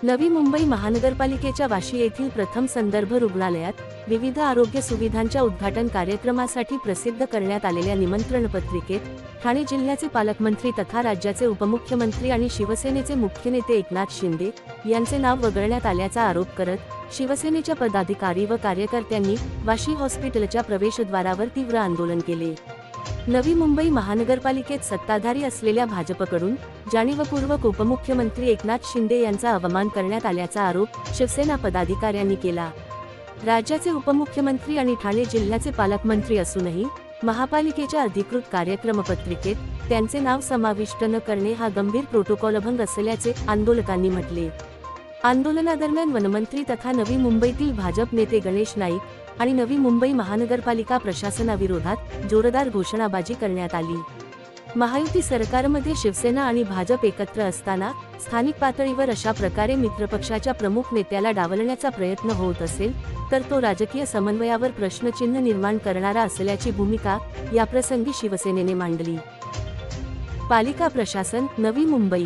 नवी मुंबई महानगरपालिकेच्या वाशी येथील प्रथम संदर्भ रुग्णालयात विविध आरोग्य सुविधांच्या उद्घाटन कार्यक्रमासाठी प्रसिद्ध करण्यात आलेल्या निमंत्रण पत्रिकेत ठाणे जिल्ह्याचे पालकमंत्री तथा राज्याचे उपमुख्यमंत्री आणि शिवसेनेचे मुख्य नेते एकनाथ शिंदे यांचे नाव वगळण्यात आल्याचा आरोप करत शिवसेनेच्या पदाधिकारी व कार्यकर्त्यांनी वाशी हॉस्पिटलच्या प्रवेशद्वारावर तीव्र आंदोलन केले। नवी मुंबई महानगरपालिकेत सत्ताधारी असलेल्या भाजपकडून जाणीवपूर्वक उपमुख्यमंत्री एकनाथ शिंदे यांचा अवमान करण्यात आल्याचा आरोप शिवसेना पदाधिकाऱ्यांनी केला। राज्याचे उपमुख्यमंत्री आणि ठाणे जिल्ह्याचे पालकमंत्री असूनही महापालिकेच्या अधिकृत कार्यक्रम पत्रिकेत त्यांचे नाव समाविष्ट न करणे हा गंभीर प्रोटोकॉलभंग असल्याचे आंदोलकांनी म्हटले। आंदोलनादरम्यान वनमंत्री तथा नवी मुंबईतील भाजप नेते गणेश नाईक आणि नवी मुंबई महानगरपालिका प्रशासनाविरोधात जोरदार घोषणाबाजी करण्यात आली। महायुती सरकारमध्ये शिवसेना आणि भाजप एकत्र असताना स्थानिक पातळीवर अशा प्रकारे मित्रपक्षाच्या प्रमुख नेत्याला डावलण्याचा प्रयत्न होत असेल तर तो राजकीय समन्वयावर प्रश्नचिन्ह निर्माण करणारा असल्याची भूमिका याप्रसंगी शिवसेनेने मांडली। पालिका प्रशासन, नवी मुंबई।